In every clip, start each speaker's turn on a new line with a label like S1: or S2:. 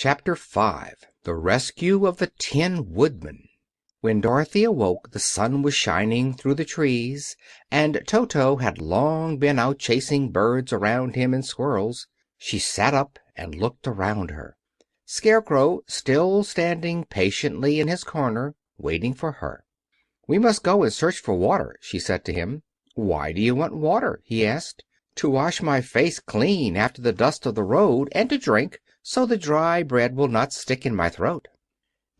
S1: Chapter 5 The Rescue of the Tin Woodman. When Dorothy awoke the sun was shining through the trees, and Toto had long been out chasing birds around him and squirrels. She sat up and looked around her. Scarecrow still standing patiently in his corner, waiting for her. "We must go and search for water," she said to him. "Why do you want water?" he asked. "To wash my face clean after the dust of the road, and to drink, so the dry bread will not stick in my throat."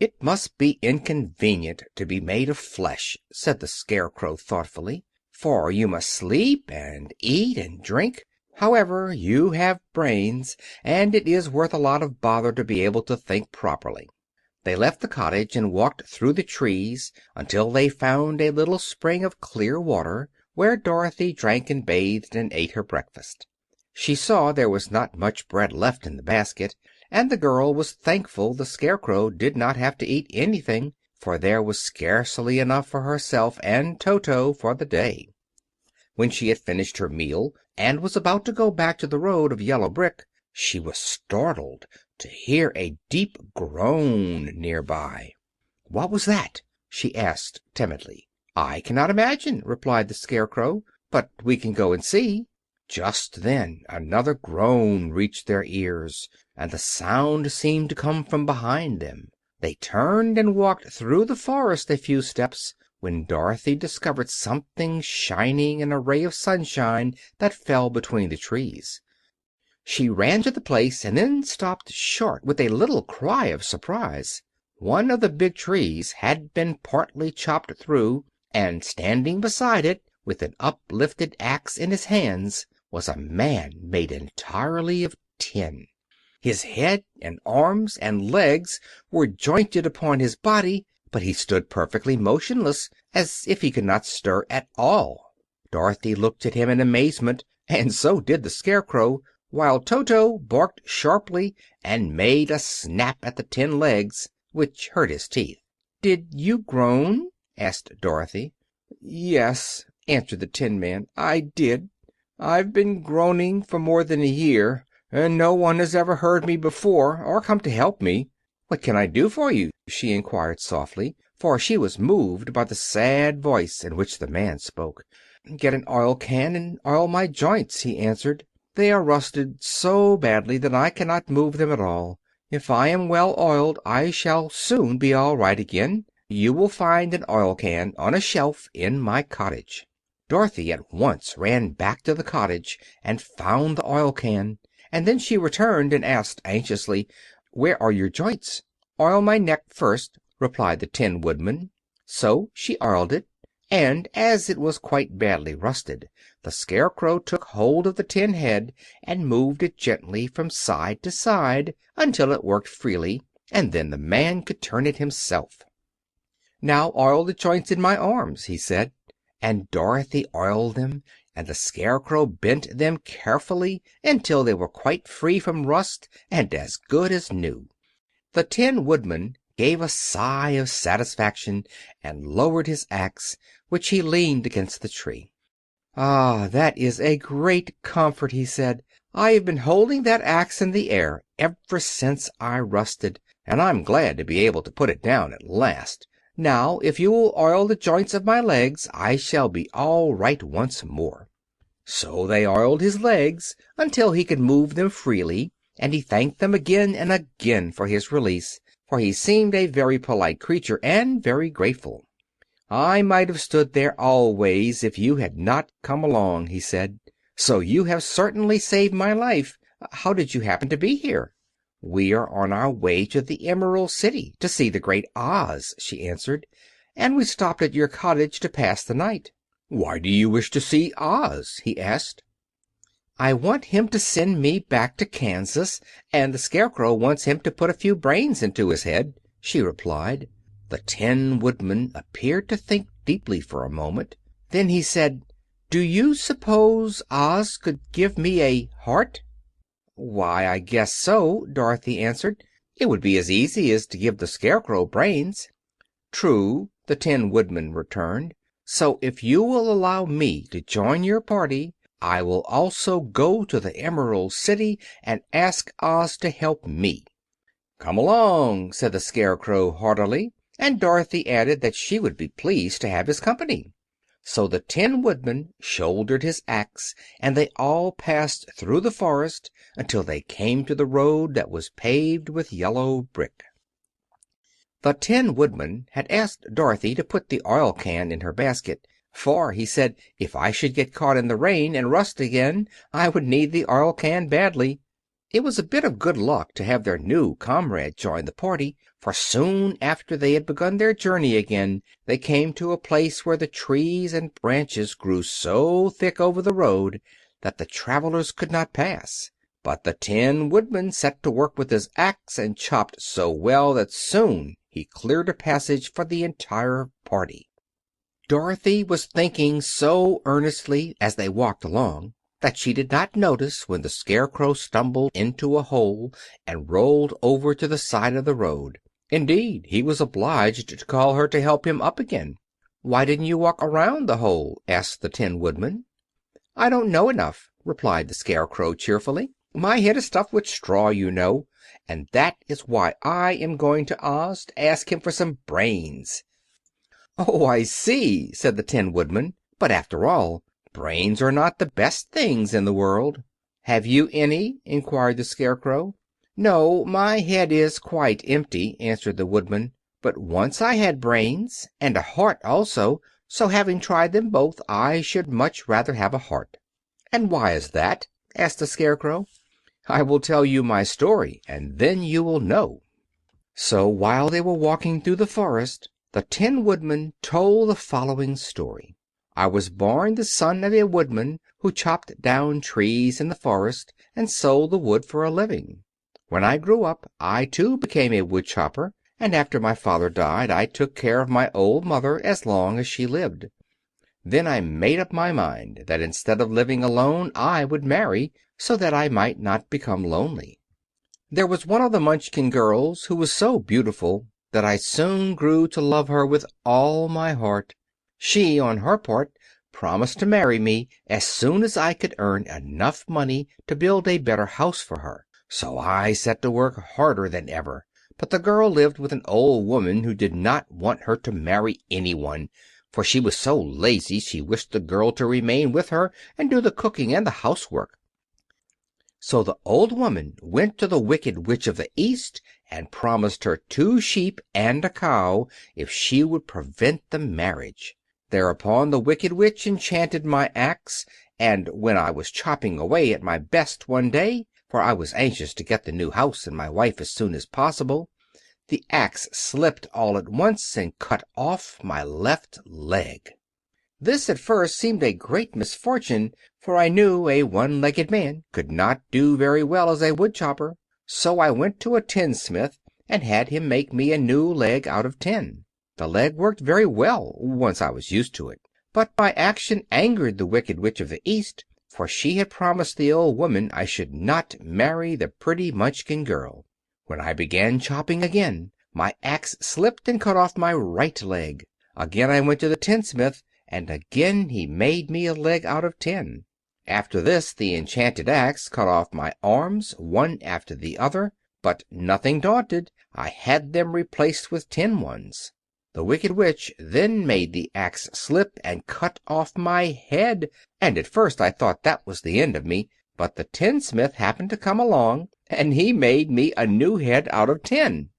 S1: "It must be inconvenient to be made of flesh," said the Scarecrow thoughtfully, "for you must sleep and eat and drink. However, you have brains, and it is worth a lot of bother to be able to think properly." They left the cottage and walked through the trees until they found a little spring of clear water, where Dorothy drank and bathed and ate her breakfast. She saw there was not much bread left in the basket, and the girl was thankful the Scarecrow did not have to eat anything, for there was scarcely enough for herself and Toto for the day. When she had finished her meal and was about to go back to the road of yellow brick, she was startled to hear a deep groan near by. "What was that?" she asked timidly. "I cannot imagine," replied the Scarecrow, "but we can go and see." Just then another groan reached their ears, and the sound seemed to come from behind them. They turned and walked through the forest a few steps, when Dorothy discovered something shining in a ray of sunshine that fell between the trees. She ran to the place and then stopped short with a little cry of surprise. One of the big trees had been partly chopped through, and standing beside it, with an uplifted axe in his hands, was a man made entirely of tin. His head and arms and legs were jointed upon his body, but he stood perfectly motionless, as if he could not stir at all. Dorothy looked at him in amazement, and so did the Scarecrow, while Toto barked sharply and made a snap at the tin legs, which hurt his teeth. "Did you groan?" asked Dorothy. "Yes," answered the Tin Man, "I did. I've been groaning for more than a year, and no one has ever heard me before or come to help me." "What can I do for you?" she inquired softly, for she was moved by the sad voice in which the man spoke. "Get an oil can and oil my joints," he answered. "They are rusted so badly that I cannot move them at all. If I am well oiled I shall soon be all right again. You will find an oil can on a shelf in my cottage." Dorothy at once ran back to the cottage and found the oil can, and then she returned and asked anxiously, "Where are your joints?" "Oil my neck first," replied the Tin Woodman. So she oiled it, and as it was quite badly rusted, the Scarecrow took hold of the tin head and moved it gently from side to side until it worked freely, and then the man could turn it himself. "Now oil the joints in my arms," he said, and Dorothy oiled them, and the Scarecrow bent them carefully until they were quite free from rust and as good as new. The Tin Woodman gave a sigh of satisfaction and lowered his axe, which he leaned against the tree. "Ah, that is a great comfort," he said. "I have been holding that axe in the air ever since I rusted, and I'm glad to be able to put it down at last. Now, if you will oil the joints of my legs, I shall be all right once more." So they oiled his legs until he could move them freely, and he thanked them again and again for his release, for he seemed a very polite creature and very grateful. "I might have stood there always if you had not come along," he said. "So you have certainly saved my life. How did you happen to be here?" "We are on our way to the Emerald City to see the great Oz," she answered, "and we stopped at your cottage to pass the night." "Why do you wish to see Oz?" he asked. "I want him to send me back to Kansas, and the Scarecrow wants him to put a few brains into his head," she replied. The Tin Woodman appeared to think deeply for a moment. Then he said, "Do you suppose Oz could give me a heart?" "Why, I guess so," Dorothy answered. "It would be as easy as to give the Scarecrow brains." "True," the Tin Woodman returned. "So if you will allow me to join your party, I will also go to the Emerald City and ask Oz to help me." "Come along," said the Scarecrow heartily, and Dorothy added that she would be pleased to have his company. So the Tin Woodman shouldered his axe, and they all passed through the forest until they came to the road that was paved with yellow brick. The Tin Woodman had asked Dorothy to put the oil can in her basket, for, he said, if I should get caught in the rain and rust again, I would need the oil can badly. It was a bit of good luck to have their new comrade join the party, for soon after they had begun their journey again they came to a place where the trees and branches grew so thick over the road that the travelers could not pass. But the Tin Woodman set to work with his axe and chopped so well that soon he cleared a passage for the entire party. Dorothy was thinking so earnestly as they walked along that she did not notice when the Scarecrow stumbled into a hole and rolled over to the side of the road. Indeed, he was obliged to call her to help him up again. "Why didn't you walk around the hole?" asked the Tin Woodman. "I don't know enough," replied the Scarecrow cheerfully. "My head is stuffed with straw, you know, and that is why I am going to Oz to ask him for some brains." "Oh, I see," said the Tin Woodman. "But after all, brains are not the best things in the world." "Have you any?" inquired the Scarecrow. "No, my head is quite empty," answered the Woodman. "But once I had brains, and a heart also, so having tried them both I should much rather have a heart." "And why is that?" asked the Scarecrow. "I will tell you my story, and then you will know." So while they were walking through the forest, the Tin Woodman told the following story. "I was born the son of a woodman who chopped down trees in the forest and sold the wood for a living. When I grew up I too became a wood chopper, and after my father died I took care of my old mother as long as she lived. Then I made up my mind that instead of living alone I would marry, so that I might not become lonely. There was one of the Munchkin girls who was so beautiful that I soon grew to love her with all my heart. She, on her part, promised to marry me as soon as I could earn enough money to build a better house for her. So I set to work harder than ever. But the girl lived with an old woman who did not want her to marry anyone, for she was so lazy she wished the girl to remain with her and do the cooking and the housework. So the old woman went to the Wicked Witch of the East and promised her 2 sheep and a cow if she would prevent the marriage. Thereupon the Wicked Witch enchanted my axe, and when I was chopping away at my best one day, for I was anxious to get the new house and my wife as soon as possible, the axe slipped all at once and cut off my left leg. This at first seemed a great misfortune, for I knew a one-legged man could not do very well as a wood chopper. So I went to a tinsmith and had him make me a new leg out of tin. The leg worked very well once I was used to it. But my action angered the Wicked Witch of the East, for she had promised the old woman I should not marry the pretty Munchkin girl. When I began chopping again, my axe slipped and cut off my right leg. Again I went to the tinsmith, and again he made me a leg out of tin. After this the enchanted axe cut off my arms one after the other, but nothing daunted, I had them replaced with tin ones. The Wicked Witch then made the axe slip and cut off my head, and at first I thought that was the end of me, but the tinsmith happened to come along, and he made me a new head out of tin.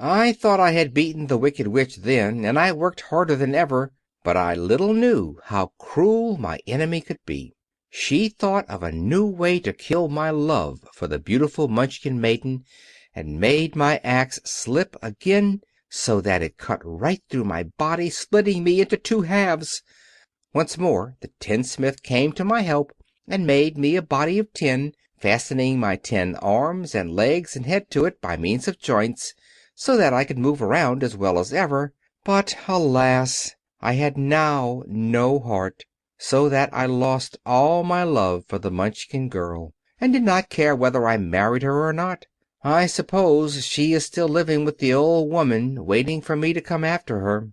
S1: I thought I had beaten the Wicked Witch then, and I worked harder than ever, but I little knew how cruel my enemy could be. She thought of a new way to kill my love for the beautiful Munchkin maiden, and made my axe slip again, so that it cut right through my body, splitting me into 2 halves. Once more the tinsmith came to my help, and made me a body of tin, fastening my tin arms and legs and head to it by means of joints, so that I could move around as well as ever. But, alas! I had now no heart, so that I lost all my love for the Munchkin girl, and did not care whether I married her or not. I suppose she is still living with the old woman, waiting for me to come after her.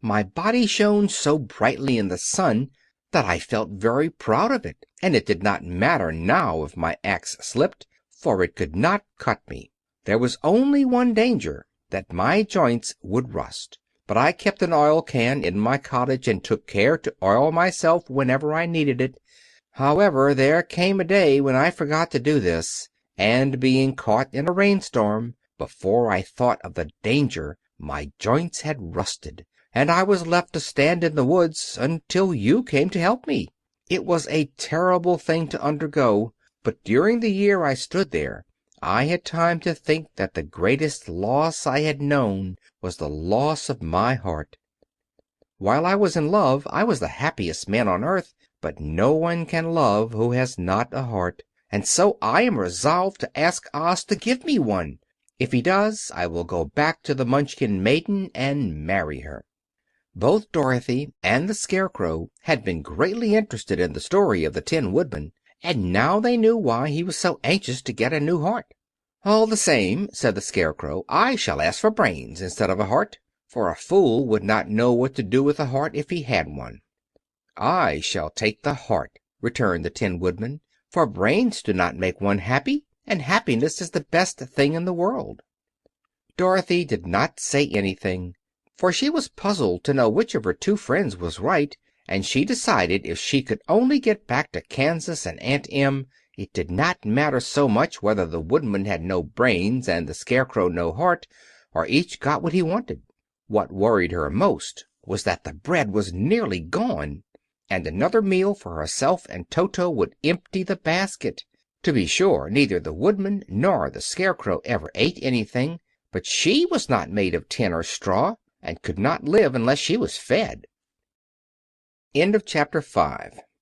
S1: My body shone so brightly in the sun that I felt very proud of it, and it did not matter now if my axe slipped, for it could not cut me. There was only one danger, that my joints would rust. But I kept an oil can in my cottage and took care to oil myself whenever I needed it. However, there came a day when I forgot to do this, and being caught in a rainstorm, before I thought of the danger my joints had rusted, and I was left to stand in the woods until you came to help me. It was a terrible thing to undergo, but during the year I stood there I had time to think that the greatest loss I had known was the loss of my heart. While I was in love I was the happiest man on earth, but no one can love who has not a heart, and so I am resolved to ask Oz to give me one. If he does, I will go back to the Munchkin maiden and marry her." Both Dorothy and the Scarecrow had been greatly interested in the story of the Tin Woodman, and now they knew why he was so anxious to get a new heart. "All the same," said the Scarecrow, "I shall ask for brains instead of a heart, for a fool would not know what to do with a heart if he had one." "I shall take the heart," returned the Tin Woodman, "for brains do not make one happy, and happiness is the best thing in the world." Dorothy did not say anything, for she was puzzled to know which of her two friends was right, and she decided if she could only get back to Kansas and Aunt Em, it did not matter so much whether the Woodman had no brains and the Scarecrow no heart, or each got what he wanted. What worried her most was that the bread was nearly gone, and another meal for herself and Toto would empty the basket. To be sure, neither the Woodman nor the Scarecrow ever ate anything, but she was not made of tin or straw, and could not live unless she was fed. End of Chapter 5.